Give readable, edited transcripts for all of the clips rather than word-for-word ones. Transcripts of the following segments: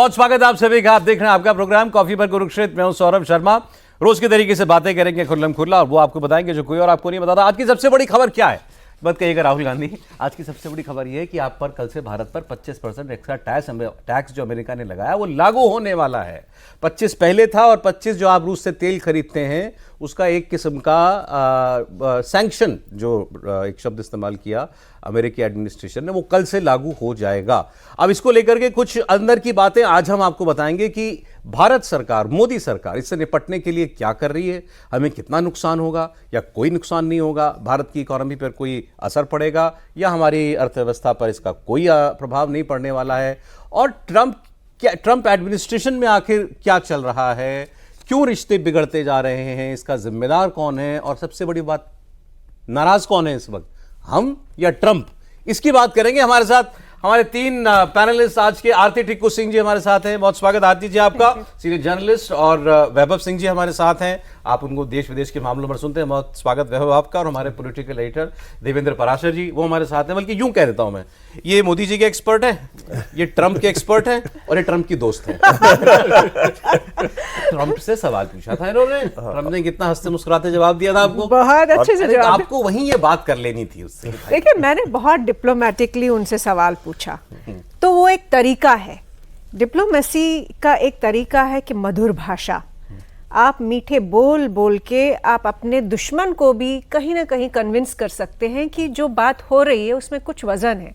बहुत स्वागत है आप सभी का। आप देख रहे हैं आपका प्रोग्राम कॉफी पर कुरुक्षेत्र। मैं हूं सौरभ शर्मा। रोज के तरीके से बातें करेंगे खुल्लम खुल्ला, और वो आपको बताएंगे जो कोई और आपको नहीं बताता। आज की सबसे बड़ी खबर क्या है मत कहिएगा राहुल गांधी। आज की सबसे बड़ी खबर यह है कि आप पर कल से भारत पर 25% एक्स्ट्रा टैक्स जो अमेरिका ने लगाया वो लागू होने वाला है। 25 पहले था और 25 जो आप रूस से तेल खरीदते हैं उसका एक किस्म का सैंक्शन, जो एक शब्द इस्तेमाल किया अमेरिकी एडमिनिस्ट्रेशन ने, वो कल से लागू हो जाएगा। अब इसको लेकर के कुछ अंदर की बातें आज हम आपको बताएंगे कि भारत सरकार, मोदी सरकार इससे निपटने के लिए क्या कर रही है, हमें कितना नुकसान होगा या कोई नुकसान नहीं होगा, भारत की इकोनॉमी पर कोई असर पड़ेगा या हमारी अर्थव्यवस्था पर इसका कोई प्रभाव नहीं पड़ने वाला है, और ट्रंप एडमिनिस्ट्रेशन में आखिर क्या चल रहा है, क्यों रिश्ते बिगड़ते जा रहे हैं, इसका जिम्मेदार कौन है, और सबसे बड़ी बात नाराज कौन है इस वक्त, हम या ट्रंप। इसकी बात करेंगे। हमारे साथ हमारे तीन पैनलिस्ट आज के। आरती टिक्कू सिंह जी हमारे साथ हैं, बहुत स्वागत आरती जी आपका, सीनियर जर्नलिस्ट। और वैभव सिंह जी हमारे साथ हैं, आप उनको देश विदेश के मामलों पर सुनते हैं, बहुत स्वागत वैभव आपका। और हमारे पॉलिटिकल एडिटर देवेंद्र पराशर जी वो हमारे साथ हैं। बल्कि यूं कह देता हूं मैं, ये मोदी जी के एक्सपर्ट हैं, ये ट्रंप के एक्सपर्ट हैं और ये ट्रंप की दोस्त हैं। ट्रंप से सवाल पूछा था इन्होंने, ट्रंप ने कितना हंसते मुस्कुराते जवाब दिया था आपको, बहुत अच्छे से जवाब। आपको वहीं ये बात कर लेनी थी उससे। देखिए, मैंने बहुत डिप्लोमेटिकली उनसे सवाल पूछा, तो वो एक तरीका है, डिप्लोमेसी का एक तरीका है कि मधुर भाषा, आप मीठे बोल बोल के आप अपने दुश्मन को भी कहीं ना कहीं कन्विंस कर सकते हैं कि जो बात हो रही है उसमें कुछ वजन है।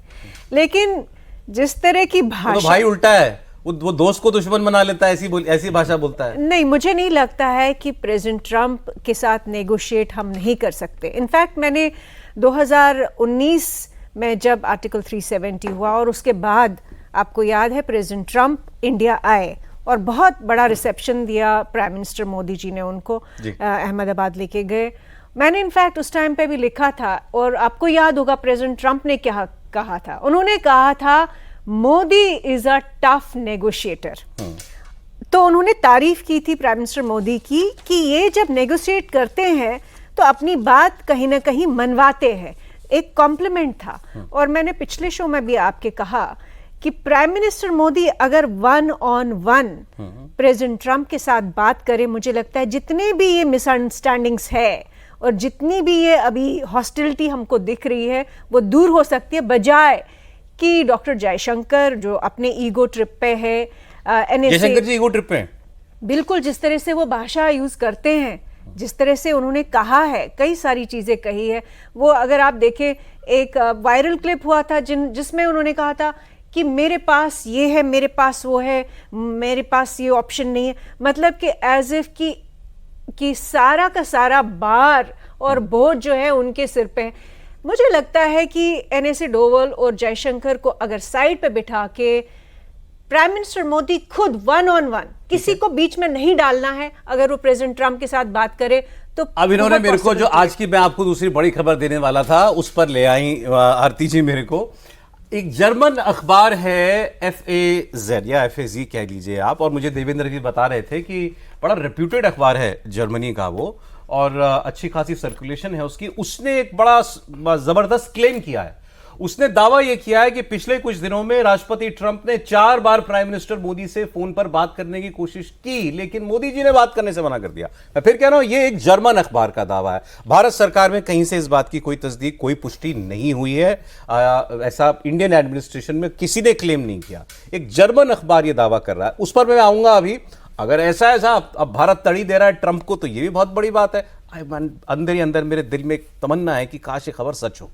लेकिन जिस तरह की भाषा, तो भाई उल्टा है, वो दोस्त को दुश्मन बना लेता है, ऐसी भाषा बोलता है। नहीं, मुझे नहीं लगता है कि प्रेसिडेंट ट्रंप के साथ नेगोशिएट हम नहीं कर सकते। इनफैक्ट मैंने 2019 में जब आर्टिकल 370 हुआ और उसके बाद आपको याद है प्रेसिडेंट ट्रंप इंडिया आए और बहुत बड़ा रिसेप्शन दिया, प्राइम मिनिस्टर मोदी जी ने उनको अहमदाबाद लेके गए। मैंने इनफैक्ट उस टाइम पे भी लिखा था, और आपको याद होगा प्रेसिडेंट ट्रंप ने क्या कहा था, उन्होंने कहा था Modi is a tough negotiator. तो उन्होंने तारीफ की थी प्राइम मिनिस्टर मोदी की कि ये जब नेगोशिएट करते हैं तो अपनी बात कहीं ना कहीं मनवाते हैं, एक कॉम्प्लीमेंट था। और मैंने पिछले शो में भी आपके कहा कि प्राइम मिनिस्टर मोदी अगर 1-on-1 प्रेसिडेंट ट्रंप के साथ बात करें, मुझे लगता है जितने भी ये मिसअंडरस्टैंडिंग्स है और जितनी भी ये अभी हॉस्टिलिटी हमको दिख रही है वो दूर हो सकती है, बजाय कि डॉक्टर जयशंकर जो अपने ईगो ट्रिप पे है, जयशंकर जी ईगो ट्रिप पे, बिल्कुल जिस तरह से वो भाषा यूज करते हैं, जिस तरह से उन्होंने कहा है, कई सारी चीजें कही है। वो अगर आप देखें, एक वायरल क्लिप हुआ था जिसमें उन्होंने कहा था कि मेरे पास ये है, मेरे पास वो है, मेरे पास ये ऑप्शन नहीं है। मतलब कि एज इफ कि सारा का सारा बार और बोझ जो है उनके सिर पे है। मुझे लगता है कि एनएसी डोवल और जयशंकर को अगर साइड पे बिठा के प्राइम मिनिस्टर मोदी खुद 1-on-1 किसी को बीच में नहीं डालना है, अगर वो प्रेसिडेंट ट्रंप के साथ बात करे तो। अब इन्होंने मेरे को जो आज की मैं आपको दूसरी बड़ी खबर देने वाला था उस पर ले आई आरती जी मेरे को। एक जर्मन अखबार है FAZ या FAZ कह लीजिए आप, और मुझे देवेंद्र जी बता रहे थे कि बड़ा रेप्यूटेड अखबार है जर्मनी का वो, और अच्छी खासी सर्कुलेशन है उसकी। उसने एक बड़ा जबरदस्त क्लेम किया है। उसने दावा यह किया है कि पिछले कुछ दिनों में राष्ट्रपति ट्रंप ने 4 बार प्राइम मिनिस्टर मोदी से फोन पर बात करने की कोशिश की, लेकिन मोदी जी ने बात करने से मना कर दिया। मैं फिर कह रहा हूं, यह एक जर्मन अखबार का दावा है। भारत सरकार में कहीं से इस बात की कोई तस्दीक, कोई पुष्टि नहीं हुई है। ऐसा इंडियन एडमिनिस्ट्रेशन में किसी ने क्लेम नहीं किया। एक जर्मन अखबार यह दावा कर रहा है, उस पर मैं आऊंगा अभी। अगर ऐसा अब भारत तड़ी दे रहा है ट्रंप को, तो यह भी बहुत बड़ी बात है। अंदर ही अंदर मेरे दिल में एक तमन्ना है कि काश ये खबर सच हो,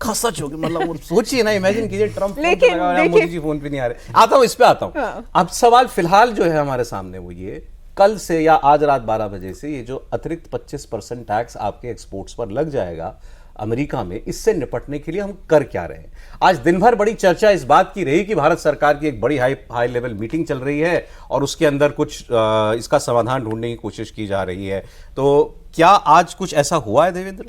सच होगी। मतलब सोचिए ना, इमेजिन कीजिए ट्रंप मोदी जी फोन पे नहीं आ रहे। आता हूं, इस पे आता हूं। अब सवाल फिलहाल जो है हमारे सामने वो ये, कल से या आज रात 12 बजे से ये जो अतिरिक्त 25% टैक्स आपके एक्सपोर्ट्स पर लग जाएगा अमेरिका में, इससे निपटने के लिए हम कर क्या रहे हैं। आज दिन भर बड़ी चर्चा इस बात की रही कि भारत सरकार की एक बड़ी हाई लेवल मीटिंग चल रही है और उसके अंदर कुछ इसका समाधान ढूंढने की कोशिश की जा रही है। तो क्या आज कुछ ऐसा हुआ है देवेंद्र?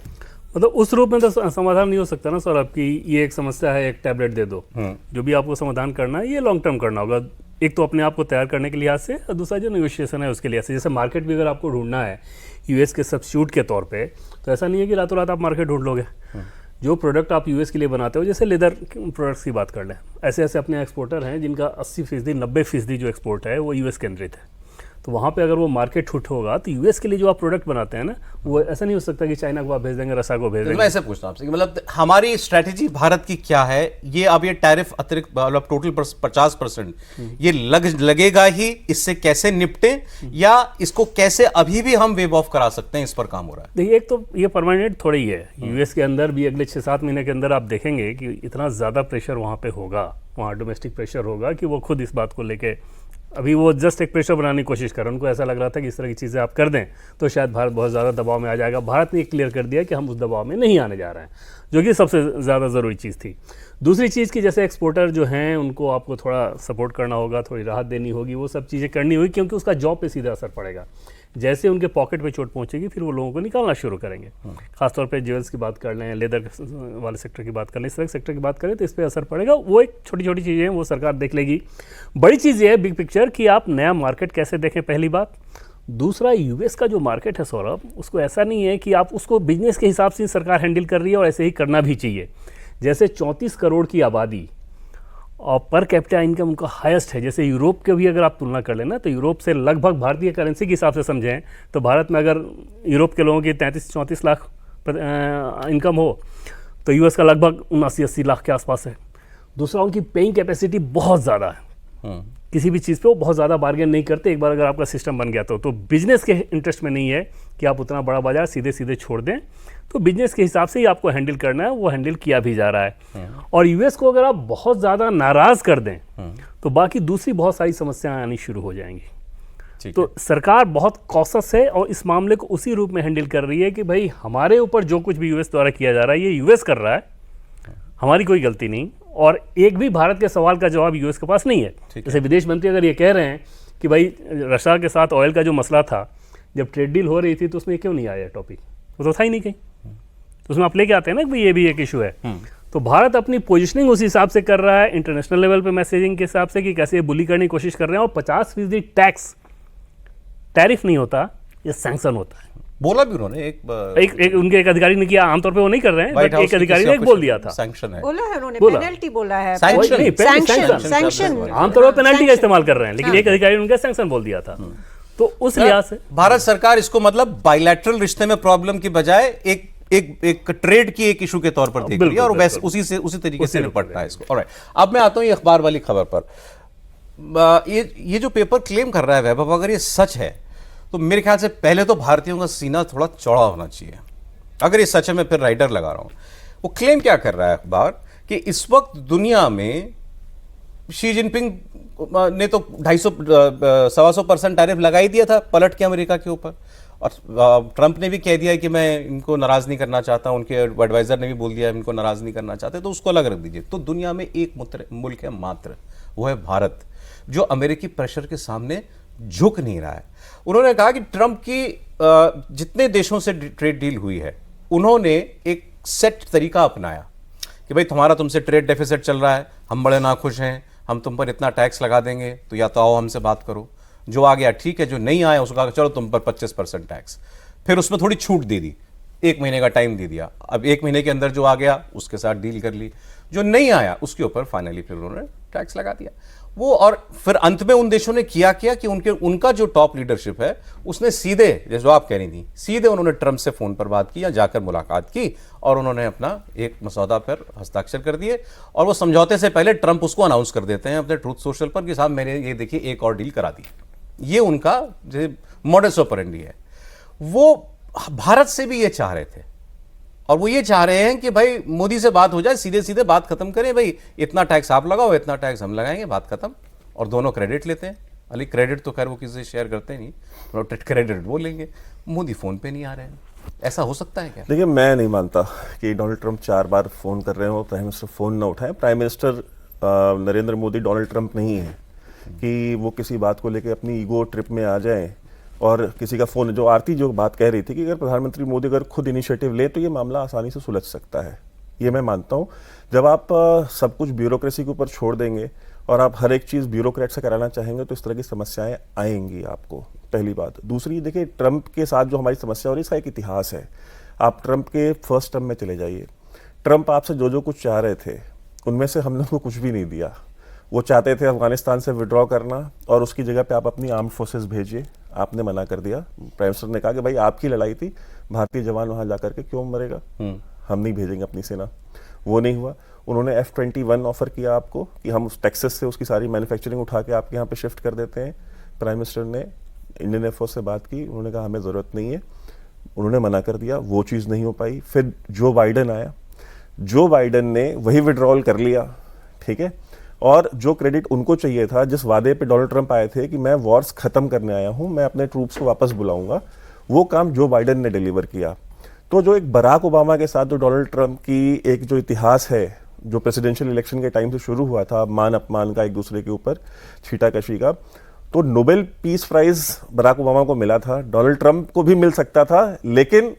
मतलब उस रूप में तो समाधान नहीं हो सकता ना सर, आपकी ये एक समस्या है, एक टैबलेट दे दो, जो भी आपको समाधान करना है ये लॉन्ग टर्म करना होगा। एक तो अपने आप को तैयार करने के लिहाज से, और दूसरा जो नेगोशिएशन है उसके लिहाज से। जैसे मार्केट भी अगर आपको ढूंढना है यूएस के सब्स्टिट्यूट के तौर पे, तो ऐसा नहीं है कि रातों रात आप मार्केट ढूंढ लोगे। जो प्रोडक्ट आप यूएस के लिए बनाते हो, जैसे लेदर प्रोडक्ट्स की बात कर लें, ऐसे ऐसे अपने एक्सपोर्टर हैं जिनका 80% 90% जो एक्सपोर्ट है वो यूएस केंद्रित है। तो वहाँ पे अगर वो मार्केट छूट होगा तो यूएस के लिए जो आप प्रोडक्ट बनाते हैं ना, वो ऐसा नहीं हो सकता कि चाइना को आप भेज देंगे, रसा को भेज तो देंगे। मैं ऐसे पूछता हूँ आपसे कि मतलब हमारी स्ट्रैटेजी भारत की क्या है? ये अब ये टैरिफ अतिरिक्त मतलब टोटल 50% ये लगेगा ही, इससे कैसे निपटे, या इसको कैसे अभी भी हम वेव ऑफ करा सकते हैं? इस पर काम हो रहा है। देखिए, एक तो ये परमानेंट थोड़ी ही है, यूएस के अंदर भी अगले 6-7 महीने के अंदर आप देखेंगे कि इतना ज़्यादा प्रेशर वहाँ पे होगा, वहाँ डोमेस्टिक प्रेशर होगा कि वो खुद इस बात को लेके, अभी वो जस्ट एक प्रेशर बनाने की कोशिश कर रहे हैं। उनको ऐसा लग रहा था कि इस तरह की चीज़ें आप कर दें तो शायद भारत बहुत ज़्यादा दबाव में आ जाएगा। भारत ने क्लियर कर दिया कि हम उस दबाव में नहीं आने जा रहे हैं, जो कि सबसे ज़्यादा ज़रूरी चीज़ थी। दूसरी चीज़ की जैसे एक्सपोर्टर जो हैं उनको आपको थोड़ा सपोर्ट करना होगा, थोड़ी राहत देनी होगी, वो सब चीज़ें करनी होगी, क्योंकि उसका जॉब पे सीधा असर पड़ेगा। जैसे उनके पॉकेट पे चोट पहुंचेगी फिर वो लोगों को निकालना शुरू करेंगे। खासतौर पे ज्वेल्स की बात कर लें, लेदर वाले सेक्टर की बात कर लें, इस तरह सेक्टर की बात करें तो इस पर असर पड़ेगा। वो एक छोटी छोटी चीज़ें हैं, वो सरकार देख लेगी। बड़ी चीज़ ये है बिग पिक्चर कि आप नया मार्केट कैसे देखें, पहली बात। दूसरा, यूएस का जो मार्केट है सौरभ, उसको ऐसा नहीं है कि आप उसको बिजनेस के हिसाब से सरकार हैंडल कर रही है, और ऐसे ही करना भी चाहिए। जैसे 34 करोड़ की आबादी और पर कैपिटा इनकम उनका हाईएस्ट है। जैसे यूरोप के भी अगर आप तुलना कर लेना तो यूरोप से लगभग भारतीय करेंसी के हिसाब से समझें तो भारत में अगर यूरोप के लोगों की 33-34 लाख इनकम हो तो यूएस का लगभग 79-80 लाख के आसपास है। दूसरा, उनकी पेइंग कैपेसिटी बहुत ज़्यादा है, किसी भी चीज़ पे वो बहुत ज़्यादा बार्गेन नहीं करते। एक बार अगर आपका सिस्टम बन गया तो बिजनेस के इंटरेस्ट में नहीं है कि आप उतना बड़ा बाजार सीधे सीधे छोड़ दें। तो बिजनेस के हिसाब से ही आपको हैंडल करना है, वो हैंडल किया भी जा रहा है। और यूएस को अगर आप बहुत ज़्यादा नाराज़ कर दें तो बाकी दूसरी बहुत सारी समस्याएं आनी शुरू हो जाएंगी। तो सरकार बहुत कॉशस है और इस मामले को उसी रूप में हैंडल कर रही है कि भाई हमारे ऊपर जो कुछ भी यूएस द्वारा किया जा रहा है ये यूएस कर रहा है, हमारी कोई गलती नहीं। और एक भी भारत के सवाल का जवाब यूएस के पास नहीं है। जैसे विदेश मंत्री अगर ये कह रहे हैं कि भाई रशिया के साथ ऑयल का जो मसला था, जब ट्रेड डील हो रही थी तो उसमें क्यों नहीं आया टॉपिक, वो तो था ही नहीं कहीं। तो उसमें आप लेके आते हैं ना कि भाई ये भी एक इशू है। तो भारत अपनी पोजिशनिंग उस हिसाब से कर रहा है, इंटरनेशनल लेवल पे मैसेजिंग के हिसाब से कि कैसे बुली करने की कोशिश कर रहे हैं। और 50% टैक्स टैरिफ नहीं होता, ये सैंक्शन होता है। बोला भी उन्होंने एक उनके एक अधिकारी ने किया, आमतौर पे वो नहीं कर रहे हैं, बट एक अधिकारी ने एक बोल दिया था, सैंक्शन है, बोला है उन्होंने, बोला। पेनल्टी बोला है, सैंक्शन आमतौर पर पेनल्टी का इस्तेमाल कर रहे हैं, लेकिन एक अधिकारी ने उनका सैंक्शन बोल दिया था। तो उस लिहाज से भारत सरकार इसको मतलब बायलैटरल रिश्ते में प्रॉब्लम की बजाय एक ट्रेड की एक इशू के तौर पर देख रही है, और वैसे उसी तरीके से निपटना है इसको। ऑलराइट, अब मैं आता हूं ये अखबार वाली खबर पर। ये जो पेपर क्लेम कर रहा है वैभव, अगर ये सच है तो मेरे ख्याल से पहले तो भारतीयों का सीना थोड़ा चौड़ा होना चाहिए। अगर ये सच है, मैं फिर राइडर लगा रहा हूं। वो क्लेम क्या कर रहा है अखबार कि इस वक्त दुनिया में शी जिनपिंग ने तो 250-125% टैरिफ लगा ही दिया था पलट के अमेरिका के ऊपर, और ट्रंप ने भी कह दिया कि मैं इनको नाराज नहीं करना चाहता, उनके एडवाइजर ने भी बोल दिया इनको नाराज नहीं करना चाहते, तो उसको अलग रख दीजिए। तो दुनिया में एक मुल्क है मात्र, वो है भारत, जो अमेरिकी प्रेशर के सामने झुक नहीं रहा है। उन्होंने कहा कि ट्रंप की जितने देशों से ट्रेड डील हुई है, उन्होंने एक सेट तरीका अपनाया कि भाई तुम्हारा तुमसे ट्रेड डेफिसिट चल रहा है, हम बड़े नाखुश हैं, हम तुम पर इतना टैक्स लगा देंगे, तो या तो आओ हमसे बात करो, जो आ गया ठीक है, जो नहीं आया उसको कहा चलो तुम पर 25% टैक्स। फिर उसमें थोड़ी छूट दे दी, 1 महीने का टाइम दे दिया। अब 1 महीने के अंदर जो आ गया उसके साथ डील कर ली, जो नहीं आया उसके ऊपर फाइनली फिर उन्होंने टैक्स लगा दिया वो। और फिर अंत में उन देशों ने किया कि उनका जो टॉप लीडरशिप है उसने सीधे, जैसे आप कह रही थी, सीधे उन्होंने ट्रंप से फोन पर बात की या जाकर मुलाकात की, और उन्होंने अपना एक मसौदा पर हस्ताक्षर कर दिए। और वो समझौते से पहले ट्रंप उसको अनाउंस कर देते हैं अपने ट्रूथ सोशल पर कि साहब मैंने ये देखिए एक और डील करा दी। ये उनका जो मॉडस ऑपरेंडी है। वो भारत से भी ये चाह रहे थे, और वो ये चाह रहे हैं कि भाई मोदी से बात हो जाए, सीधे सीधे बात खत्म करें, भाई इतना टैक्स आप लगाओ, इतना टैक्स हम लगाएंगे, बात खत्म। और दोनों क्रेडिट लेते हैं। अली क्रेडिट तो खैर वो किसी से शेयर करते नहीं, क्रेडिट वो लेंगे। मोदी फोन पे नहीं आ रहे हैं, ऐसा हो सकता है क्या? देखिए, मैं नहीं मानता कि डोनाल्ड ट्रंप 4 बार फोन कर रहे हो, प्राइम मिनिस्टर फोन ना उठाए। Prime minister Narendra Modi Donald Trump नहीं है कि वो किसी बात को लेकर अपनी ईगो ट्रिप में आ जाए और किसी का फोन, जो आरती जो बात कह रही थी कि अगर प्रधानमंत्री मोदी अगर खुद इनिशिएटिव ले तो ये मामला आसानी से सुलझ सकता है, ये मैं मानता हूँ। जब आप सब कुछ ब्यूरोक्रेसी के ऊपर छोड़ देंगे और आप हर एक चीज़ ब्यूरोक्रेट से कराना चाहेंगे तो इस तरह की समस्याएं आएंगी आपको, पहली बात। दूसरी, देखिए ट्रंप के साथ जो हमारी समस्या हो रही है इसका एक इतिहास है। आप ट्रंप के फर्स्ट टर्म में चले जाइए, ट्रंप आपसे जो जो कुछ चाह रहे थे उनमें से हमने उनको कुछ भी नहीं दिया। वो चाहते थे अफगानिस्तान से विड्रॉ करना और उसकी जगह पे आप अपनी आर्म्ड फोर्सेस भेजिए, आपने मना कर दिया। प्राइम मिनिस्टर ने कहा कि भाई आपकी लड़ाई थी, भारतीय जवान वहां जाकर के क्यों मरेगा, हम नहीं भेजेंगे अपनी सेना। वो नहीं हुआ। उन्होंने F-21 ऑफर किया आपको कि हम उस टेक्सास से उसकी सारी मैन्युफैक्चरिंग उठा के आपके यहाँ पे शिफ्ट कर देते हैं। प्राइम मिनिस्टर ने इंडियन एयरफोर्स से बात की, उन्होंने कहा हमें ज़रूरत नहीं है, उन्होंने मना कर दिया, वो चीज़ नहीं हो पाई। फिर जो बाइडन आया, जो बाइडन ने वही विड्रॉल कर लिया, ठीक है। और जो क्रेडिट उनको चाहिए था, जिस वादे पे डोनाल्ड ट्रंप आए थे कि मैं वॉर्स खत्म करने आया हूं, मैं अपने ट्रूप्स को वापस बुलाऊंगा, वो काम जो बाइडन ने डिलीवर किया। तो जो एक बराक ओबामा के साथ जो डोनाल्ड ट्रंप की एक जो इतिहास है, जो प्रेसिडेंशियल इलेक्शन के टाइम से शुरू हुआ था, मान अपमान का एक दूसरे के ऊपर छीटाकशी का, तो Nobel peace prize Barack Obama को मिला था, डोनाल्ड ट्रंप को भी मिल सकता था, लेकिन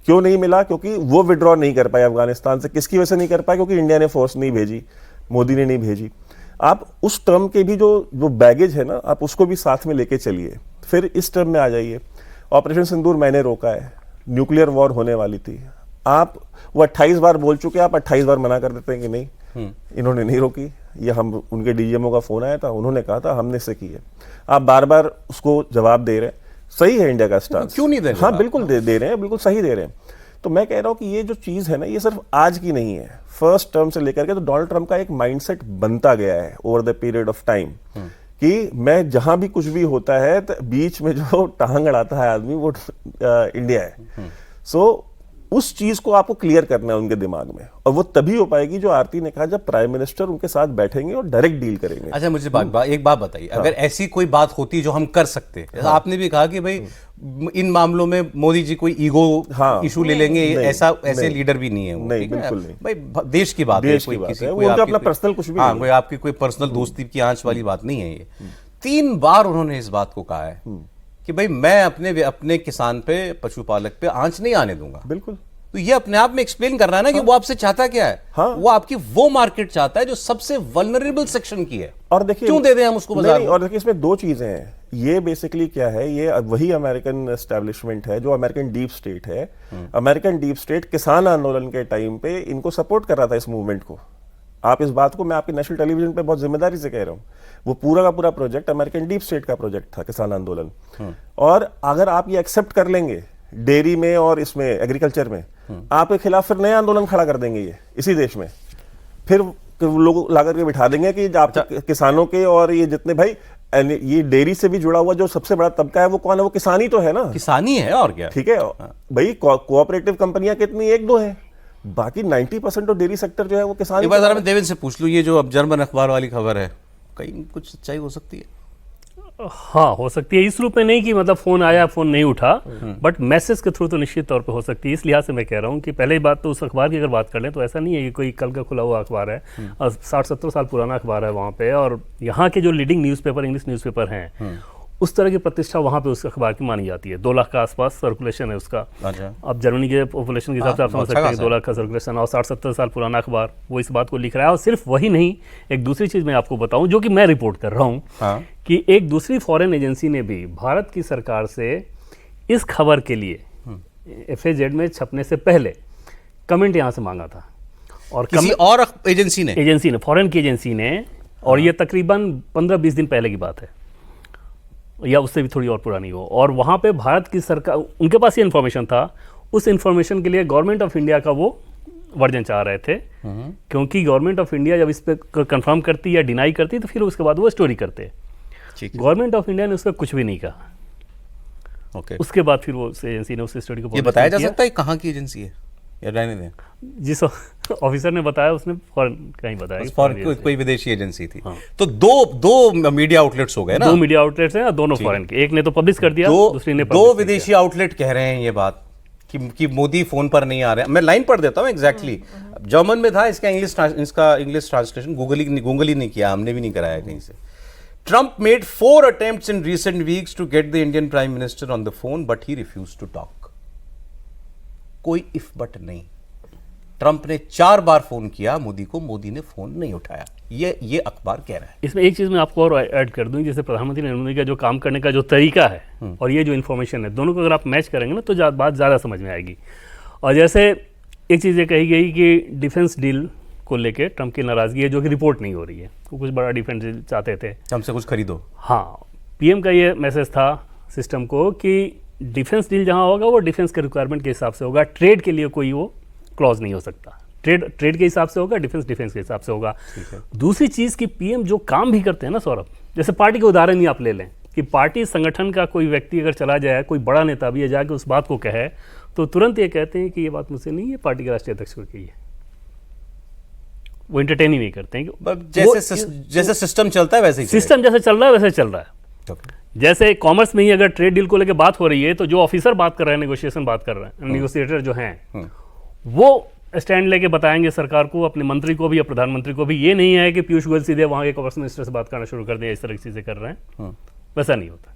क्यों नहीं मिला? क्योंकि वो विड्रॉ नहीं कर पाए अफगानिस्तान से। किसकी वजह से नहीं कर पाए? क्योंकि इंडिया ने फोर्स नहीं भेजी, मोदी ने नहीं भेजी। आप उस टर्म के भी जो बैगेज है ना, आप उसको भी साथ में लेके चलिए। फिर इस टर्म में आ जाइए, ऑपरेशन सिंदूर मैंने रोका है, न्यूक्लियर वॉर होने वाली थी, आप वो 28 बार बोल चुके, आप 28 बार मना कर देते हैं कि नहीं, इन्होंने नहीं रोकी। ये हम उनके डीजीएमओ का फोन आया था, उन्होंने कहा था हमने से की है। आप बार बार उसको जवाब दे रहे हैं। सही है इंडिया का स्टांस, क्यों नहीं दे रहे? हाँ बिल्कुल दे रहे हैं, बिल्कुल सही दे रहे हैं। तो मैं कह रहा हूं कि ये जो चीज है ना, ये सिर्फ आज की नहीं है, फर्स्ट टर्म से लेकर के तो डोनाल्ड ट्रंप का एक माइंडसेट बनता गया है over the period of time कि मैं जहां भी कुछ भी होता है तो बीच में जो टांग अड़ाता है आदमी वो इंडिया है। सो उस चीज को आपको क्लियर करना है उनके दिमाग में, और वो तभी हो पाएगी जो आरती ने कहा, जब प्राइम मिनिस्टर उनके साथ बैठेंगे और डायरेक्ट डील करेंगे। अच्छा, मुझे एक बात बताइए, अगर ऐसी कोई बात होती जो हम कर सकते, आपने भी कहा कि भाई इन मामलों में मोदी जी कोई ईगो इशू ले लेंगे, ऐसे लीडर भी नहीं है वो, नहीं, बिल्कुल नहीं। भाई देश की बात है, कोई किसी कोई उनका अपना पर्सनल कुछ भी नहीं, कोई आपकी कोई पर्सनल दोस्ती की आंच वाली बात नहीं है। ये 3 बार उन्होंने इस बात को कहा है कि भाई मैं अपने किसान पे, पशुपालक पे आंच नहीं आने दूंगा। बिल्कुल। तो ये अपने आप में एक्सप्लेन कर रहा है ना कि वो आपसे चाहता क्या है। वो आपकी वो मार्केट चाहता है जो सबसे वल्नरेबल सेक्शन की है, और देखिए क्यों दे दें हम उसको बाजार में? और देखिए इसमें 2 चीजें हैं। ये बेसिकली क्या है, ये वही अमेरिकन एस्टेब्लिशमेंट है जो अमेरिकन डीप स्टेट है। अमेरिकन डीप स्टेट किसान आंदोलन के टाइम पे इनको सपोर्ट कर रहा था, इस मूवमेंट को। आप इस बात को मैं आपके नेशनल टेलीविजन पे बहुत जिम्मेदारी से कह रहा हूं, वो पूरा का पूरा प्रोजेक्ट अमेरिकन डीप स्टेट का प्रोजेक्ट था, किसान आंदोलन। और अगर आप ये एक्सेप्ट कर लेंगे डेयरी में और इसमें एग्रीकल्चर में, आपके खिलाफ फिर नया आंदोलन खड़ा कर देंगे ये इसी देश में। फिर लोग ला करके बिठा देंगे कि आप किसानों के, और ये जितने भाई ये डेयरी से भी जुड़ा हुआ जो सबसे बड़ा तबका है वो कौन है? वो किसान ही तो है ना, किसानी है और क्या। ठीक है भाई, कोऑपरेटिव कंपनियां कितनी? 1-2 है, बाकी 90% ऑफ डेयरी सेक्टर जो है वो किसान। एक बार जरा मैं देवेंद्र से पूछ लूं, ये जो अब जर्मन अखबार वाली खबर है, कहीं कुछ सच्चाई हो सकती है? हाँ, हो सकती है। इस रूप में नहीं कि मतलब फोन आया फोन नहीं उठा, बट मैसेज के थ्रू तो निश्चित तौर पे हो सकती है। इस लिहाज से मैं कह रहा हूँ कि पहले बात तो उस अखबार की अगर बात कर लें तो ऐसा नहीं है कि कोई कल का खुला हुआ अखबार है, और 60-70 साल पुराना अखबार है वहाँ पे, और यहाँ के जो लीडिंग न्यूज़पेपर, इंग्लिश न्यूज़पेपर हैं, उस तरह की प्रतिष्ठा वहाँ पे उस अखबार की मानी जाती है। 2 लाख का आसपास सर्कुलेशन है उसका। अच्छा। अब जर्मनी के पॉपुलेशन के हिसाब से आप समझ सकते हैं 2 लाख का सर्कुलेशन, और 60-70 साल पुराना अखबार वो इस बात को लिख रहा है। और सिर्फ वही नहीं, एक दूसरी चीज़ मैं आपको बताऊं जो कि मैं रिपोर्ट कर रहा हूँ, कि एक दूसरी फॉरेन एजेंसी ने भी भारत की सरकार से इस खबर के लिए FAZ में छपने से पहले कमेंट यहाँ से मांगा था। और किसी और एजेंसी ने, फॉरेन की एजेंसी ने, और ये तकरीबन 15-20 दिन पहले की बात है, या उससे भी थोड़ी और पुरानी हो। और वहाँ पे भारत की सरकार, उनके पास ये इन्फॉर्मेशन था, उस इन्फॉर्मेशन के लिए गवर्नमेंट ऑफ इंडिया का वो वर्जन चाह रहे थे, क्योंकि गवर्नमेंट ऑफ इंडिया जब इस पर कंफर्म करती या डिनाई करती तो फिर उसके बाद वो स्टोरी करते। गवर्नमेंट ऑफ इंडिया ने उस पर कुछ भी नहीं कहा। उसके बाद फिर वो एजेंसी ने उस स्टोरी को, ये बताया जा सकता है कहाँ की एजेंसी है या रहने दें? जिस ऑफिसर ने बताया उसने फॉरेन का ही बताया, कोई विदेशी एजेंसी थी। तो दो मीडिया आउटलेट्स हो गए ना? 2 मीडिया आउटलेट्स हैं, दोनों फॉरेन के। एक ने तो पब्लिश कर दिया, दूसरी ने दो विदेशी आउटलेट कह रहे हैं ये बात कि मोदी फोन पर नहीं आ रहे हैं। मैं लाइन पढ़ देता हूँ एग्जैक्टली। जर्मन में था, इसका इंग्लिश ट्रांसलेशन गूगल ही नहीं किया, हमने भी नहीं कराया कहीं से। Trump made 4 attempts in recent weeks to get the Indian Prime Minister on the phone, but he refused to talk. कोई if but नहीं। ट्रंप ने 4 बार फोन किया मोदी को, मोदी ने फोन नहीं उठाया। ये अखबार कह रहा है। इसमें एक चीज मैं आपको और ऐड कर दूं, जैसे प्रधानमंत्री नरेंद्र मोदी का जो काम करने का जो तरीका है और ये जो इन्फॉर्मेशन है, दोनों को अगर आप मैच करेंगे ना तो बात ज़्यादा समझ में आएगी। और जैसे एक चीज़ ये कही गई कि डिफेंस डील को लेके ट्रंप की नाराज़गी है, जो कि रिपोर्ट नहीं हो रही है। वो कुछ बड़ा डिफेंस डील चाहते थे, हमसे कुछ खरीदो। हाँ, पीएम का ये मैसेज था सिस्टम को कि डिफेंस डील जहाँ होगा वो डिफेंस के रिक्वायरमेंट के हिसाब से होगा, ट्रेड के लिए कोई वो क्लॉज नहीं हो सकता। ट्रेड के हिसाब से होगा, डिफेंस के हिसाब से होगा। दूसरी चीज़ कि पीएम जो काम भी करते हैं ना सौरभ, जैसे पार्टी के उदाहरण ही आप ले लें कि पार्टी संगठन का कोई व्यक्ति अगर चला जाए, कोई बड़ा नेता भी है, जाके उस बात को कहे तो तुरंत ये कहते हैं कि ये बात मुझसे नहीं है, पार्टी के राष्ट्रीय अध्यक्ष को कही है। वो एंटरटेन ही नहीं करते हैं कि जैसे सिस्टम चलता है वैसे ही सिस्टम जैसे चल रहा है वैसे चल रहा है। चलेगा। जैसे कॉमर्स में ही अगर ट्रेड डील को लेकर बात हो रही है तो जो ऑफिसर बात कर रहे हैं, नेगोशिएशन बात कर रहे हैं, नेगोशिएटर जो हैं वो स्टैंड लेके बताएंगे सरकार को, अपने मंत्री को भी या प्रधानमंत्री को भी। ये नहीं है कि पीयूष गोयल सीधे वहाँ के कॉमर्स मिनिस्टर से बात करना शुरू कर दें, इस तरह की चीज़ें कर रहे हैं, वैसा नहीं होता।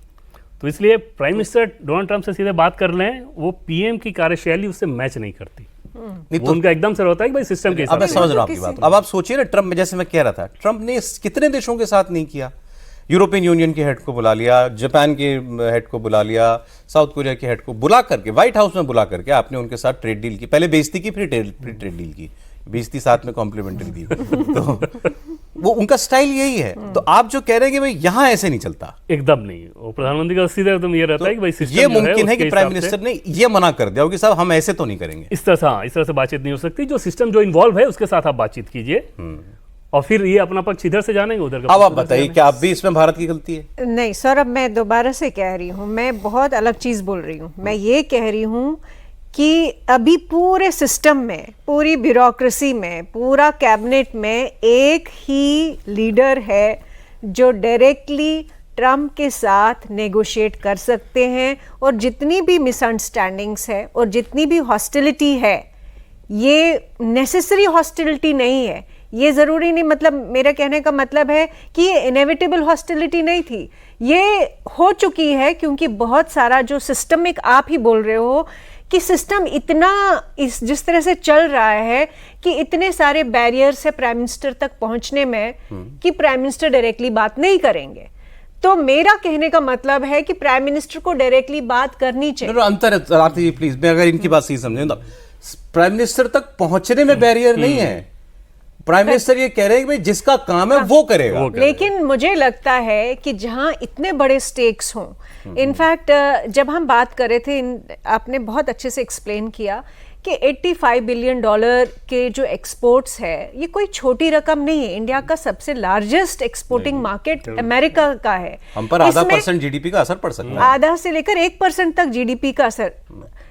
तो इसलिए प्राइम मिनिस्टर डोनाल्ड ट्रंप से सीधे बात कर लें, वो पीएम की कार्यशैली उससे मैच नहीं करती। नहीं वो तो उनका एकदम से होता है कि भाई सिस्टम के अब हिसाब मैं से। समझ रहा हूँ आपकी बात। अब आप सोचिए ना, ट्रंप, जैसे मैं कह रहा था, ट्रंप ने कितने देशों के साथ नहीं किया। यूरोपियन यूनियन के हेड को बुला लिया, जापान के हेड को बुला लिया, साउथ कोरिया के हेड को बुला करके, व्हाइट हाउस में बुला करके आपने उनके साथ ट्रेड डील की। पहले बेइज्जती की, फिर ट्रेड डील की। बेइज्जती साथ में कॉम्प्लीमेंट्री दी। तो वो उनका स्टाइल यही है। तो आप जो कह रहे हैं कि भाई यहाँ ऐसे नहीं चलता, एकदम नहीं। वो प्रधानमंत्री का सीधा एकदम ये रहता है कि भाई सिस्टम ये जो मुमकिन है उसके कि प्राइम हिसाब से- मिनिस्टर ने ये मना कर दिया हो कि साहब हम ऐसे तो नहीं करेंगे। इस तरह से, हाँ, इस तरह से बातचीत नहीं हो सकती। जो सिस्टम जो इन्वॉल्व है उसके साथ आप बातचीत कीजिए और फिर ये अपना पक्ष इधर से जानेंगे, उधर का अब आप पक्ष उधर से बताइए जानेंगे। क्या आप भी इसमें भारत की गलती है? नहीं सौरभ, मैं दोबारा से कह रही हूँ, मैं बहुत अलग चीज़ बोल रही हूँ। मैं ये कह रही हूँ कि अभी पूरे सिस्टम में, पूरी ब्यूरोक्रेसी में, पूरा कैबिनेट में एक ही लीडर है जो डायरेक्टली ट्रंप के साथ नेगोशिएट कर सकते हैं। और जितनी भी मिसअंडरस्टैंडिंग्स है और जितनी भी हॉस्टिलिटी है, ये नेसेसरी हॉस्टिलिटी नहीं है। ये ज़रूरी नहीं, मतलब मेरे कहने का मतलब है कि ये इनेविटेबल हॉस्टिलिटी नहीं थी, ये हो चुकी है क्योंकि बहुत सारा जो सिस्टमिक, आप ही बोल रहे हो कि सिस्टम इतना जिस तरह से चल रहा है कि इतने सारे बैरियर्स है प्राइम मिनिस्टर तक पहुंचने में कि प्राइम मिनिस्टर डायरेक्टली बात नहीं करेंगे। तो मेरा कहने का मतलब है कि प्राइम मिनिस्टर को डायरेक्टली बात करनी चाहिए। अंतर है आरती जी, प्लीज, मैं अगर इनकी बात सही समझे तो प्राइम मिनिस्टर तक पहुंचने में बैरियर नहीं है। प्राइम मिनिस्टर ये कह रहे हैं कि भाई जिसका काम है वो करेगा। लेकिन मुझे लगता है कि जहां इतने बड़े स्टेक्स हों, इनफैक्ट जब हम बात कर रहे थे, आपने बहुत अच्छे से एक्सप्लेन किया कि $85 बिलियन के जो एक्सपोर्ट्स है, ये कोई छोटी रकम नहीं है। इंडिया का सबसे लार्जेस्ट एक्सपोर्टिंग मार्केट अमेरिका का है। हम पर आधा % जीडीपी का असर पड़ सकता है, आधा से लेकर 1% तक जीडीपी का असर।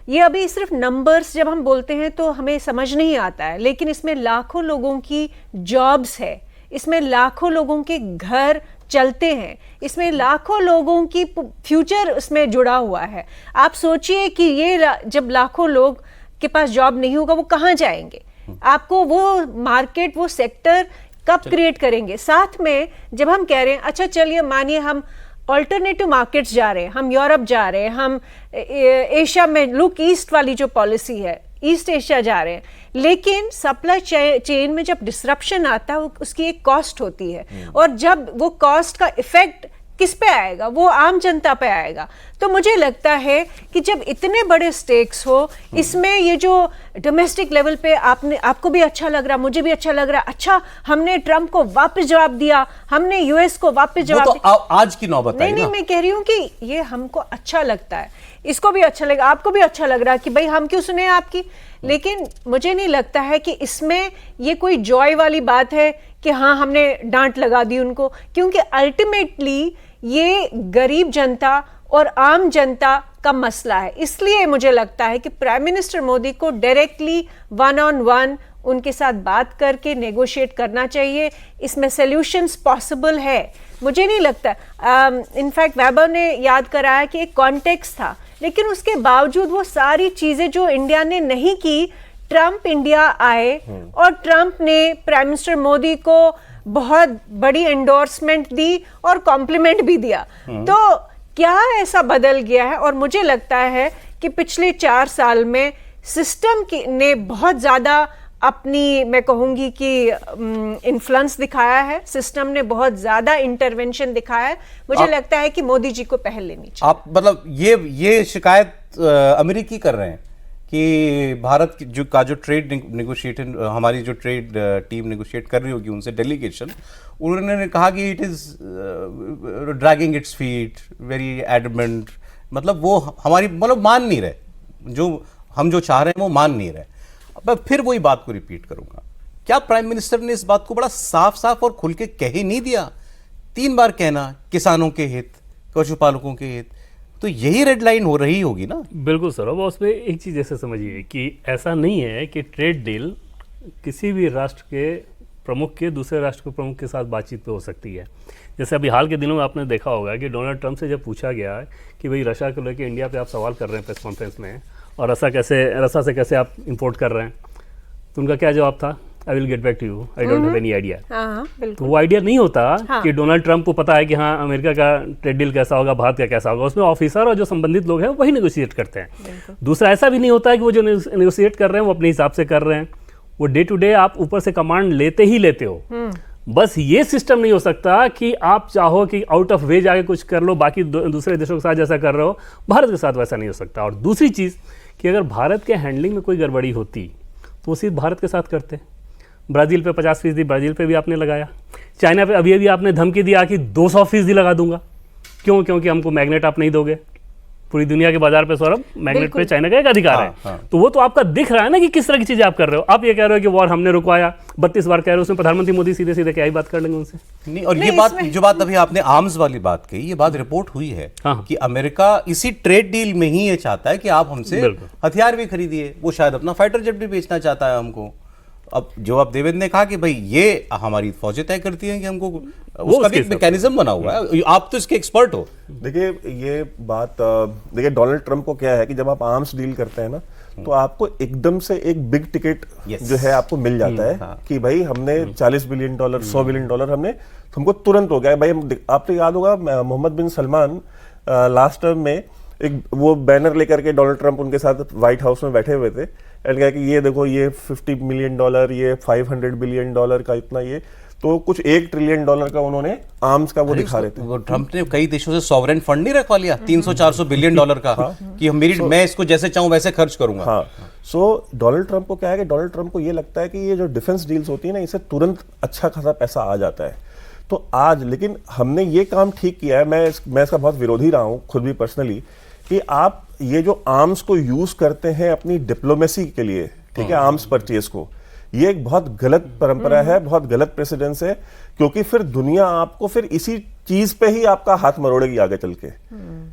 ये अभी सिर्फ नंबर्स जब हम बोलते हैं तो हमें समझ नहीं आता है, लेकिन इसमें लाखों लोगों की जॉब्स है, इसमें लाखों लोगों के घर चलते हैं, इसमें लाखों लोगों की फ्यूचर उसमें जुड़ा हुआ है। आप सोचिए कि ये जब लाखों लोग के पास जॉब नहीं होगा, वो कहाँ जाएंगे? आपको वो मार्केट, वो सेक्टर कब क्रिएट करेंगे? साथ में जब हम कह रहे हैं, अच्छा चलिए मानिए हम ऑल्टरनेटिव मार्केट्स जा रहे हैं, हम यूरोप जा रहे हैं, हम एशिया में लुक ईस्ट वाली जो पॉलिसी है, ईस्ट एशिया जा रहे हैं, लेकिन सप्लाई चेन में जब डिसरप्शन आता है उसकी एक कॉस्ट होती है, और जब वो कॉस्ट का इफेक्ट किस पे आएगा? वो आम जनता पे आएगा। तो मुझे लगता है कि जब इतने बड़े स्टेक्स हो, इसमें ये जो डोमेस्टिक लेवल पे आपको भी अच्छा लग रहा, मुझे भी अच्छा लग रहा, अच्छा हमने ट्रंप को वापस जवाब दिया, हमने यूएस को वापस जवाब वो तो आज की नौबत आई नहीं, ना। मैं कह रही हूँ कि ये हमको अच्छा लगता है, इसको भी अच्छा लगेगा, आपको भी अच्छा लग रहा है कि भाई हम क्यों सुने आपकी। लेकिन मुझे नहीं लगता है कि इसमें ये कोई जॉय वाली बात है कि हाँ हमने डांट लगा दी उनको, क्योंकि अल्टीमेटली ये गरीब जनता और आम जनता का मसला है। इसलिए मुझे लगता है कि प्राइम मिनिस्टर मोदी को डायरेक्टली 1-on-1 उनके साथ बात करके नेगोशिएट करना चाहिए। इसमें सॉल्यूशंस पॉसिबल है, मुझे नहीं लगता। इनफैक्ट वेबर ने याद कराया कि एक कॉन्टेक्स्ट था, लेकिन उसके बावजूद वो सारी चीज़ें जो इंडिया ने नहीं की, ट्रंप इंडिया आए और ट्रंप ने प्राइम मिनिस्टर मोदी को बहुत बड़ी एंडोर्समेंट दी और कॉम्प्लीमेंट भी दिया। तो क्या ऐसा बदल गया है? और मुझे लगता है कि पिछले 4 साल में सिस्टम ने बहुत ज़्यादा अपनी, मैं कहूँगी कि इन्फ्लुएंस दिखाया है, सिस्टम ने बहुत ज़्यादा इंटरवेंशन दिखाया है। मुझे लगता है कि मोदी जी को पहल लेनी चाहिए। आप मतलब ये शिकायत अमेरिकी कर रहे हैं कि भारत की जो ट्रेड नेगोशिएशन, हमारी जो ट्रेड टीम नेगोशिएट कर रही होगी उनसे डेलीगेशन, उन्होंने कहा कि it is dragging its feet, very adamant, मतलब वो हमारी मतलब मान नहीं रहे, जो हम जो चाह रहे हैं वो मान नहीं रहे। अब मैं फिर वही बात को रिपीट करूंगा, क्या प्राइम मिनिस्टर ने इस बात को बड़ा साफ साफ और खुल के कह ही नहीं दिया? 3 बार कहना किसानों के हित, पशुपालकों के हित, तो यही रेड लाइन हो रही होगी ना। बिल्कुल सर। अब उसमें एक चीज़ ऐसे समझिए कि ऐसा नहीं है कि ट्रेड डील किसी भी राष्ट्र के प्रमुख के दूसरे राष्ट्र के प्रमुख के साथ बातचीत पे हो सकती है। जैसे अभी हाल के दिनों में आपने देखा होगा कि डोनाल्ड ट्रंप से जब पूछा गया है कि भाई रशिया को लेकर इंडिया पे आप सवाल कर रहे हैं प्रेस कॉन्फ्रेंस में, और रशिया से कैसे आप इंपोर्ट कर रहे हैं, तो उनका क्या जवाब था? I will get back to you, I don't have any idea. तो वो आइडिया नहीं होता कि डोनाल्ड ट्रंप को पता है कि हाँ अमेरिका का ट्रेड डील कैसा होगा, भारत का कैसा होगा। उसमें ऑफिसर और जो संबंधित लोग हैं वही नेगोशिएट करते हैं। दूसरा ऐसा भी नहीं होता है कि वो जो नेगोशिएट कर रहे हैं वो अपने हिसाब से कर रहे हैं, वो डे टू डे आप ऊपर से कमांड लेते ही लेते हो। बस ये सिस्टम नहीं हो सकता कि आप चाहो कि आउट ऑफ वे जाके कुछ कर लो, बाकी दूसरे देशों के साथ जैसा कर रहे हो भारत के साथ वैसा नहीं हो सकता। और दूसरी चीज़ कि अगर भारत के हैंडलिंग में कोई गड़बड़ी होती तो वो सिर्फ भारत के साथ करते। ब्राज़ील पे 50% ब्राज़ील पे भी आपने लगाया, चाइना पे अभी आपने धमकी दिया कि 200% लगा दूंगा। क्यों? क्योंकि हमको मैग्नेट आप नहीं दोगे। पूरी दुनिया के बाजार पे सौरभ मैग्नेट पे चाइना का एक अधिकार है। तो वो तो आपका दिख रहा है ना कि किस तरह की चीजें आप कर रहे हो। आप ये कह रहे हो कि वॉर हमने रुकवाया, 32 बार कह रहे हो, उसमें प्रधानमंत्री मोदी सीधे सीधे क्या ही बात कर लेंगे उनसे। नहीं, और ये बात जो बात अभी आपने आर्म्स वाली बात कही, ये बात रिपोर्ट हुई है कि अमेरिका इसी ट्रेड डील में ही ये चाहता है कि आप हमसे हथियार भी खरीदिए। वो शायद अपना फाइटर जेट भी बेचना चाहता है हमको। अब जो आप देवेंद्र ने कहा कि भाई ये हमारी फौजें तय करती हैं कि हमको, उसका भी मैकेनिज्म बना हुआ है। आप तो इसके एक्सपर्ट हो। देखिए ये बात, देखिए डोनाल्ड ट्रंप को क्या है कि जब आप आर्म्स डील करते हैं ना, तो आपको एकदम से एक बिग टिकट जो है आपको मिल जाता है कि भाई हमने $40 बिलियन, $100 बिलियन हमने, हमको तुरंत हो गया भाई। आपको याद होगा मोहम्मद बिन सलमान लास्ट टर्म में एक वो बैनर लेकर के डोनाल्ड ट्रंप उनके साथ व्हाइट हाउस में बैठे हुए थे, एंड कहा कि ये देखो ये $50 मिलियन, ये $500 बिलियन का इतना, ये तो कुछ $1 ट्रिलियन का उन्होंने आर्म्स का वो दिखा रहे थे। वो ट्रंप ने कई देशों से सॉवरेन फंड नहीं रखवा लिया 300-400 बिलियन डॉलर का कि मैं इसको जैसे चाहूं वैसे खर्च करूंगा। हाँ, सो डोनाल्ड ट्रंप को क्या है कि डोनाल्ड ट्रंप को ये लगता है कि ये जो डिफेंस डील्स होती है ना, इससे तुरंत अच्छा खासा पैसा आ जाता है। तो आज लेकिन हमने ये काम ठीक किया है, मैं इसका बहुत विरोधी रहा हूँ खुद भी पर्सनली, कि आप ये जो आर्म्स को यूज करते हैं अपनी डिप्लोमेसी के लिए, ठीक है, आर्म्स परचेज को, ये एक बहुत गलत परंपरा है, बहुत गलत प्रेसिडेंस है, क्योंकि फिर दुनिया आपको फिर इसी चीज पे ही आपका हाथ मरोड़ेगी आगे चल के।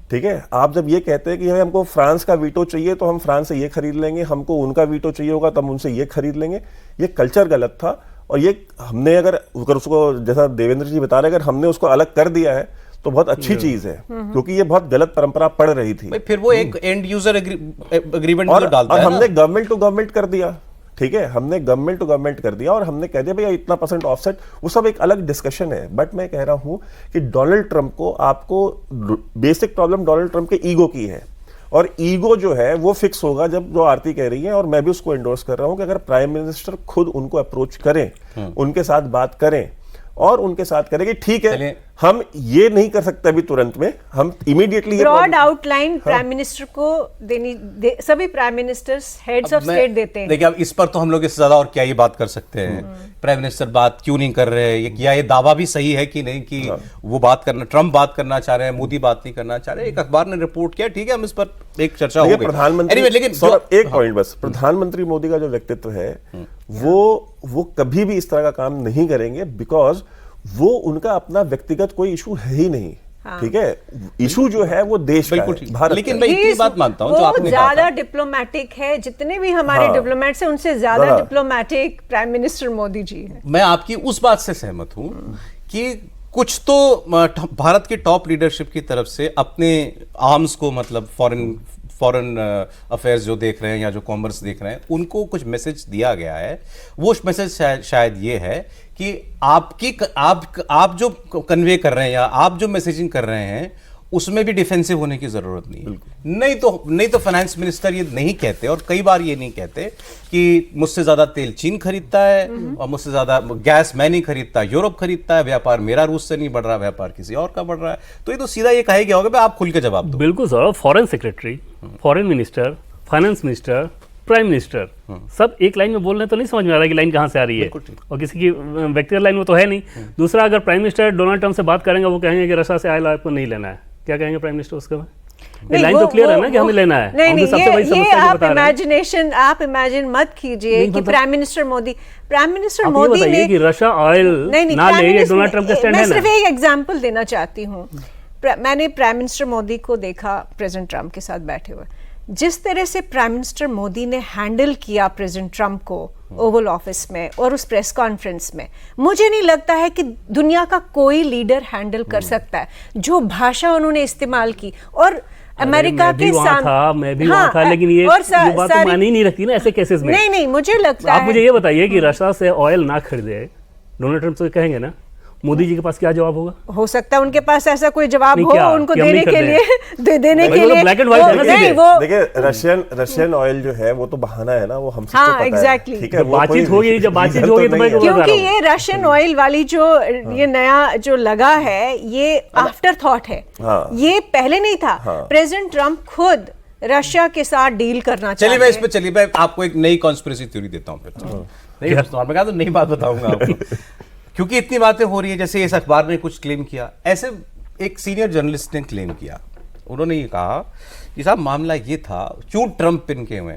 ठीक है, आप जब ये कहते हैं कि भाई हमको फ्रांस का वीटो चाहिए तो हम फ्रांस से ये खरीद लेंगे, हमको उनका वीटो चाहिए होगा तो हम उनसे ये खरीद लेंगे, ये कल्चर गलत था। और ये हमने अगर उसको, जैसा देवेंद्र जी बता रहे, अगर हमने उसको अलग कर दिया है तो बहुत अच्छी चीज है, क्योंकि ये बहुत गलत परंपरा पड़ रही थी। फिर वो एक एंड यूजर एग्रीमेंट और डालता है, हमने गवर्नमेंट टू गवर्नमेंट कर दिया। ठीक है, हमने गवर्नमेंट टू गवर्नमेंट कर दिया और हमने कह दिया भैया इतना % ऑफसेट, वो सब एक अलग डिस्कशन है। बट मैं कह रहा हूं कि डोनाल्ड ट्रंप को, आपको बेसिक प्रॉब्लम डोनाल्ड ट्रंप के ईगो की है, और ईगो जो है वो फिक्स होगा जब, जो आरती कह रही है और मैं भी उसको एंडोर्स कर रहा हूं, कि अगर प्राइम मिनिस्टर खुद उनको अप्रोच करें, उनके साथ बात करें और उनके साथ करें कि ठीक है हम ये नहीं कर सकते अभी तुरंत में, हम immediately broad outline prime minister को सभी prime ministers heads of state देते हैं। देखिए अब इस पर तो हम लोग इससे ज्यादा और क्या ही बात कर सकते हैं। प्राइम मिनिस्टर बात क्यों नहीं कर रहे हैं, या ये दावा भी सही है कि नहीं कि वो बात करना, ट्रंप बात करना चाह रहे हैं, मोदी बात नहीं करना चाह रहे। एक अखबार ने रिपोर्ट किया, ठीक है, हम इस पर एक चर्चा हो गई। प्रधानमंत्री, लेकिन एक पॉइंट बस, प्रधानमंत्री मोदी का जो व्यक्तित्व है वो कभी भी इस तरह का काम नहीं करेंगे, बिकॉज वो उनका अपना व्यक्तिगत कोई इशू है ही नहीं। ठीक है, इशू जो है वो देश का है, भारत। लेकिन मैं इतनी बात मानता हूं जो आपने कहा, ज्यादा डिप्लोमेटिक है, जितने भी हमारे डिप्लोमेट्स हैं उनसे ज्यादा diplomatic prime minister Modi ji है। मैं आपकी उस बात से सहमत हूं कि कुछ तो भारत की टॉप लीडरशिप की तरफ से अपने आर्म्स को, मतलब फॉरेन अफेयर्स जो देख रहे हैं या जो कॉमर्स देख रहे हैं, उनको कुछ मैसेज दिया गया है। वो मैसेज शायद ये है कि आप जो कन्वे कर रहे हैं या आप जो मैसेजिंग कर रहे हैं उसमें भी डिफेंसिव होने की जरूरत नहीं है। नहीं तो फाइनेंस मिनिस्टर ये नहीं कहते, और कई बार ये नहीं कहते कि मुझसे ज्यादा तेल चीन खरीदता है और मुझसे ज्यादा गैस मैं नहीं खरीदता, यूरोप खरीदता है, व्यापार मेरा रूस से नहीं बढ़ रहा, व्यापार किसी और का बढ़ रहा है। तो ये तो सीधा ये कहे गया होगा, आप खुल के जवाब दो। बिल्कुल sir, foreign secretary, foreign minister, finance minister, prime minister सब एक लाइन में बोल रहे हैं तो नहीं समझ में आ रहा है कि लाइन कहाँ से आ रही है, बिल्कुल ठीक। और किसी की व्यक्तिगत लाइन में तो है नहीं। दूसरा, अगर प्राइम मिनिस्टर डोनाल्ड ट्रंप से बात करेंगे, वो कहेंगे कि रशिया से ऑयल आपको नहीं लेना है, क्या कहेंगे प्राइम मिनिस्टर उसके बाद? लाइन तो क्लियर है ना कि हमें लेना है। नहीं, सबसे बड़ी ये समस्या आप इमेजिनेशन, आप इमेजिन मत कीजिए कि प्राइम मिनिस्टर मोदी ने कि रशिया ऑयल ना ले, ये डोनाल्ड ट्रंप का स्टैंड है मैं ना। सिर्फ एक एग्जांपल देना चाहती हूँ। मैंने प्राइम मिनिस्टर मोदी को देखा प्रेसिडेंट ट्रंप के साथ बैठे हुए, जिस तरह से प्राइम मिनिस्टर मोदी ने हैंडल किया प्रेसिडेंट ट्रंप को ओवल ऑफिस में और उस प्रेस कॉन्फ्रेंस में, मुझे नहीं लगता है कि दुनिया का कोई लीडर हैंडल कर सकता है जो भाषा उन्होंने इस्तेमाल की। और अमेरिका के सामने मैं भी वहाँ था, लेकिन ये बात तो मानी ही नहीं रखती ना ऐसे केसेस में। नहीं, मुझे लगता है, आप मुझे ये बताइए कि रशिया से ऑयल ना खरीदे, डोनाल्ड ट्रंप तो कहेंगे ना, मोदी जी के पास क्या जवाब होगा? हो सकता है उनके पास ऐसा कोई जवाब हो उनको कि हम देने नहीं के कर लिए देने के लिए ब्लैक एंड व्हाइट है ना सीधे। देखिए रशियन ऑयल जो है वो तो बहाना है ना, वो हम सबको पता है। एग्जैक्टली। ठीक है, वो बातचीत होगी, जब बातचीत तो होगी तो मैं क्योंकि ये रशियन ऑयल वाली जो ये नया जो लगा है, ये आफ्टर थॉट है, ये पहले नहीं था। प्रेसिडेंट ट्रंप खुद रशिया के साथ डील करना चाहते हैं। चलिए मैं इस पे, चलिए मैं आपको एक नई कॉन्स्पिरेसी थ्योरी देता हूँ फिर। नहीं, मैं कहा तो नई बात बताऊंगा आपको, क्योंकि इतनी बातें हो रही है। जैसे इस अखबार ने कुछ क्लेम किया, ऐसे एक सीनियर जर्नलिस्ट ने क्लेम किया, उन्होंने ये कहा कि साहब मामला ये था, क्यों ट्रंप पिन के हुए,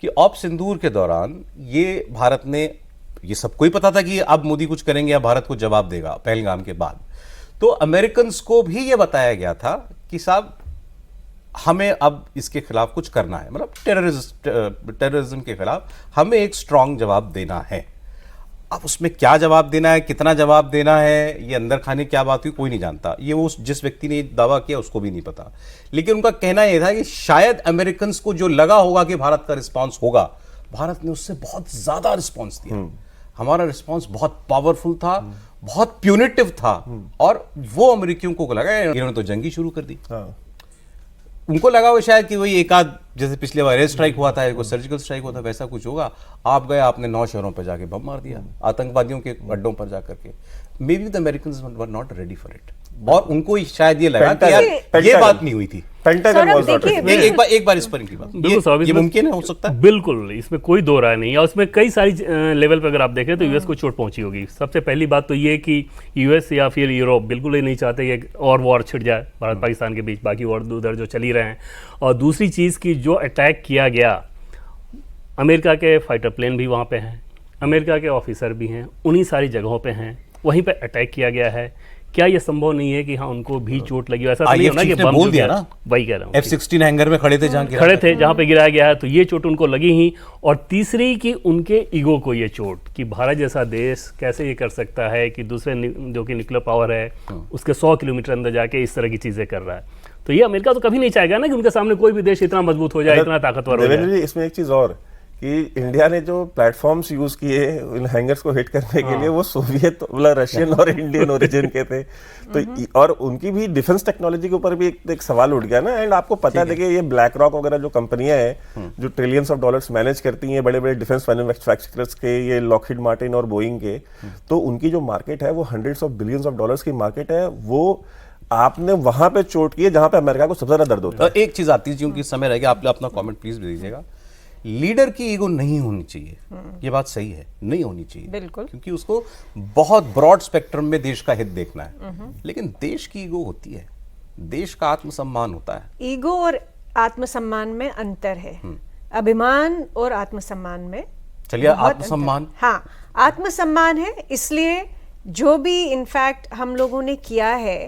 कि ऑपरेशन सिंदूर के दौरान ये भारत ने, ये सबको ही पता था कि अब मोदी कुछ करेंगे या भारत को जवाब देगा पहलगाम के बाद, तो अमेरिकन को भी ये बताया गया था कि साहब हमें अब इसके खिलाफ कुछ करना है, मतलब टेररिज्म के खिलाफ हमें एक स्ट्रांग जवाब देना है। अब उसमें क्या जवाब देना है, कितना जवाब देना है, ये अंदर खाने क्या बात हुई कोई नहीं जानता, ये वो जिस व्यक्ति ने दावा किया उसको भी नहीं पता। लेकिन उनका कहना यह था कि शायद अमेरिकन को जो लगा होगा कि भारत का रिस्पांस होगा, भारत ने उससे बहुत ज्यादा रिस्पांस दिया। हमारा रिस्पांस बहुत पावरफुल था, बहुत प्यूनिटिव था, और वो अमेरिकियों को लगा इन्होंने तो जंग ही शुरू कर दी। उनको लगा वो शायद कि वही एक आध, जैसे पिछले बार एयर स्ट्राइक हुआ था, सर्जिकल स्ट्राइक हुआ था, वैसा कुछ होगा। आप गए, आपने 9 शहरों पर जाके बम मार दिया, आतंकवादियों के अड्डों पर जाकर के। May be the Americans were not ready for it, और उनको शायद ये लगा कि यार ये बात नहीं हुई थी। एक बार इस पर की बात ये मुमकिन है, हो सकता है, बिल्कुल, इसमें कोई दो राय नहीं है। और इसमें कई सारी लेवल पर अगर आप देखें तो यूएस को चोट पहुंची होगी। सबसे पहली बात तो ये कि यूएस या फिर यूरोप बिल्कुल ही नहीं चाहते कि और वॉर छिड़ जाए भारत पाकिस्तान के बीच, बाकी वॉर उधर जो चली रहे हैं। और दूसरी चीज़ की जो अटैक किया गया, अमेरिका के फाइटर प्लेन भी वहाँ पे हैं, अमेरिका के ऑफिसर भी हैं, उन्हीं सारी जगहों पे हैं, वहीं पे अटैक किया गया है। क्या ये संभव नहीं है कि हाँ उनको भी चोट लगी? ऐसा नहीं होना कि बम बोल दिया ना, वही कह रहा हूँ, F-16 हैंगर में खड़े थे जहाँ पे गिराया गया है, तो ये चोट उनको लगी ही। और तीसरी कि उनके ईगो को ये चोट, कि भारत जैसा देश कैसे ये कर सकता है कि दूसरे जो कि न्यूक्लियर पावर है उसके 100 किलोमीटर अंदर जाके इस तरह की चीजें कर रहा है। तो ये अमेरिका तो कभी नहीं चाहेगा ना कि उनके सामने कोई भी देश इतना मजबूत हो जाए, इतना ताकतवर हो जाए। इसमें एक चीज और कि इंडिया ने जो प्लेटफॉर्म्स यूज किए इन हैंगर्स को हिट करने के लिए, वो सोवियत मतलब रशियन और इंडियन ओरिजिन के थे। तो और उनकी भी डिफेंस टेक्नोलॉजी के ऊपर भी एक सवाल उठ गया ना। एंड आपको पता है, देखिए ये ब्लैक रॉक वगैरह जो कंपनियां हैं जो ट्रिलियंस ऑफ डॉलर्स मैनेज करती हैं, बड़े बड़े डिफेंस मैन्युफैक्चरर्स के, ये लॉकहीड मार्टिन और बोइंग के, तो उनकी जो मार्केट है वो hundreds of billions of dollars की मार्केट है। वो आपने वहां पे चोट की है जहां पे अमेरिका को सबसे ज्यादा दर्द होता है। एक चीज आती है, क्योंकि समय रहेगा, आप अपना कमेंट प्लीज भी दीजिएगा। लीडर की ईगो नहीं होनी चाहिए, ये बात सही है, नहीं होनी चाहिए बिल्कुल, क्योंकि उसको बहुत ब्रॉड स्पेक्ट्रम में देश का हित देखना है। लेकिन देश की ईगो होती है, देश का आत्मसम्मान होता है। ईगो और आत्मसम्मान में अंतर है, अभिमान और आत्मसम्मान में। चलिए आत्मसम्मान, हाँ आत्मसम्मान है, इसलिए जो भी इनफैक्ट हम लोगों ने किया है,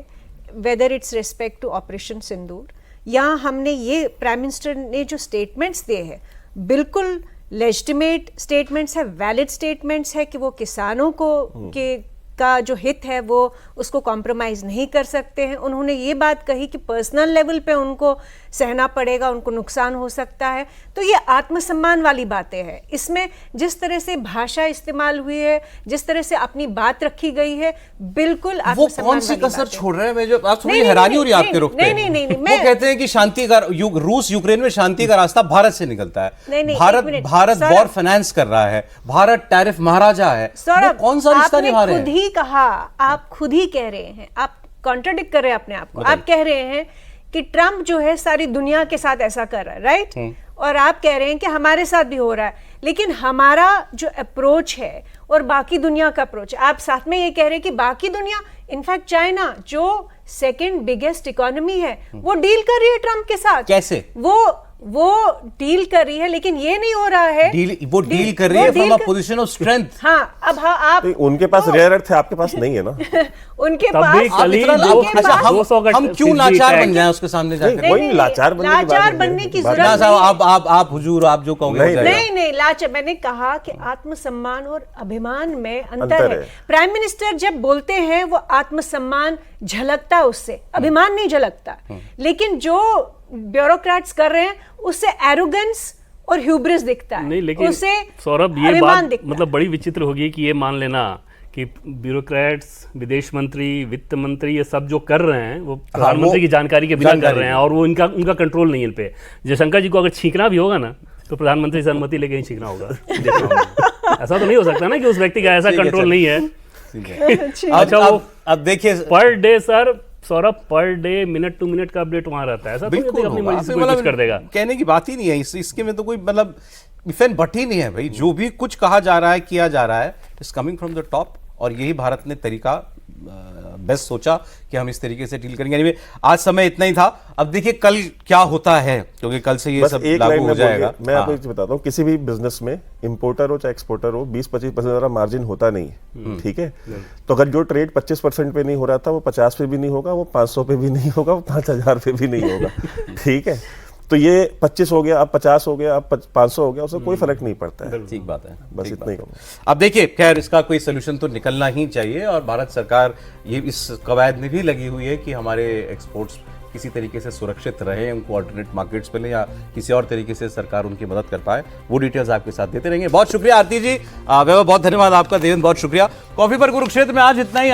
whether it's respect to operation Sindoor, या हमने ये प्राइम मिनिस्टर ने जो स्टेटमेंट्स दिए हैं, बिल्कुल लेजिटिमेट स्टेटमेंट्स है, वैलिड स्टेटमेंट्स है कि वो किसानों को का जो हित है वो उसको कॉम्प्रोमाइज नहीं कर सकते हैं। उन्होंने ये बात कही कि पर्सनल लेवल पे उनको सहना पड़ेगा, उनको नुकसान हो सकता है। तो ये आत्मसम्मान वाली बातें हैं। इसमें जिस तरह से भाषा इस्तेमाल हुई है, जिस तरह से अपनी बात रखी गई है, बिल्कुल वो कौन सी कसर छोड़ रहे हैं? मैं जो आप सुनिए, हैरानी हो रही है आपके रुख पे। नहीं, वो कहते हैं कि शांति का रूस यूक्रेन में शांति का रास्ता भारत से निकलता है। भारत वॉर फाइनेंस कर रहा है, भारत टैरिफ महाराजा है। कौन सा रिश्ता निभा रहे हैं? कहा, आप खुद ही कह रहे हैं, आप कॉन्ट्रडिक्ट कर रहे हैं अपने आप को। आप कह रहे हैं कि ट्रंप जो है सारी दुनिया के साथ ऐसा कर रहा है, राइट? और आप कह रहे हैं कि हमारे साथ भी हो रहा है, लेकिन हमारा जो अप्रोच है और बाकी दुनिया का अप्रोच है, आप साथ में ये कह रहे हैं कि बाकी दुनिया, इनफैक्ट चाइना जो सेकंड बिगेस्ट इकोनॉमी है, वो डील कर रही है ट्रम्प के साथ। कैसे? वो डील कर रही है, लेकिन ये नहीं हो रहा है। वो डील कर रही है from a position of strength. हाँ, अब हाँ आप उनके पास रेयर अर्थ है, आपके पास नहीं है ना। उनके तब पास भी कली अच्छा, हम क्यों लाचार बन जाए उसके सामने जाकर? कोई नहीं, लाचार बनने की बात लाचार नहीं बनने है। की बात- जरूरत ना नहीं साहब, है। आप हुजूर, आप जो कहोगे हो नहीं, जाएगा। नहीं लाचार, मैंने कहा कि आत्मसम्मान और अभिमान में अंतर अंतर है। है। प्राइम मिनिस्टर जब बोलते हैं वो आत्मसम्मान झलकता है उससे, अभिमान नहीं झलकता। लेकिन जो ब्यूरोक्रेट्स कर रहे हैं उससे एरोगेंस और ह्यूब्रिस दिखता है। नहीं, लेकिन उससे सौरभ ये अभिमान बात दिखता है। मतलब बड़ी विचित्र होगी कि ये मान लेना कि ब्यूरोक्रेट्स, विदेश मंत्री, वित्त मंत्री, ये सब जो कर रहे हैं वो प्रधानमंत्री की जानकारी के बिना कर रहे हैं, और वो उनका कंट्रोल नहीं है इन पे। जयशंकर जी को अगर छींकना भी होगा ना तो प्रधानमंत्री से अनुमति लेके ही छींकना होगा। देखना होगा। ऐसा तो नहीं हो सकता ना कि उस व्यक्ति का ऐसा ठीक है, कंट्रोल चलो। नहीं है। ठीक है। अच्छा, वो अब देखिए per day sir, Saurabh, per day minute to minute का अपडेट वहां रहता है। ऐसा तो नहीं बिल्कुल होता कि अपनी होगा। मर्जी से आपने कोई कुछ मतलब कर देगा। कहने की बात ही नहीं है, इसके में तो कोई मतलब इफेन बट ही नहीं है भाई। जो भी कुछ कहा जा रहा है, किया जा रहा है, is coming from the top, और यही भारत ने तरीका बेस्ट सोचा कि हम इस तरीके से डील करेंगे। Anyway, आज समय इतना ही था। अब देखिए कल क्या होता है, क्योंकि कल से ये बस सब एक लागू लाइन हो में जाएगा। बोल के मैं आपको एक चीज बताता हूँ, किसी भी बिजनेस में इंपोर्टर हो चाहे एक्सपोर्टर हो, 20-25% ज़्यादा मार्जिन होता नहीं है, ठीक है। तो अगर जो ट्रेड 25% पे नहीं हो रहा था, वो 50 पे भी नहीं होगा, वो 500 पे भी नहीं होगा, वो 5000 पे भी नहीं होगा, ठीक है। तो ये 25 हो गया, अब 50 हो गया, अब 500 हो गया, उससे कोई फर्क नहीं पड़ता है। ठीक बात है, बस ठीक इतना बात ही है। कहूँगा। अब देखिए, खैर इसका कोई सोल्यूशन तो निकलना ही चाहिए, और भारत सरकार ये इस कवायद में भी लगी हुई है कि हमारे एक्सपोर्ट्स किसी तरीके से सुरक्षित रहे, उनको ऑल्टरनेट मार्केट्स पे ले, या किसी और तरीके से सरकार उनकी मदद कर पाए। वो डिटेल्स आपके साथ देते रहेंगे। बहुत शुक्रिया आरती जी, वैभव बहुत धन्यवाद आपका, देवेंद्र बहुत शुक्रिया। कॉफी पर कुरुक्षेत्र में आज इतना ही।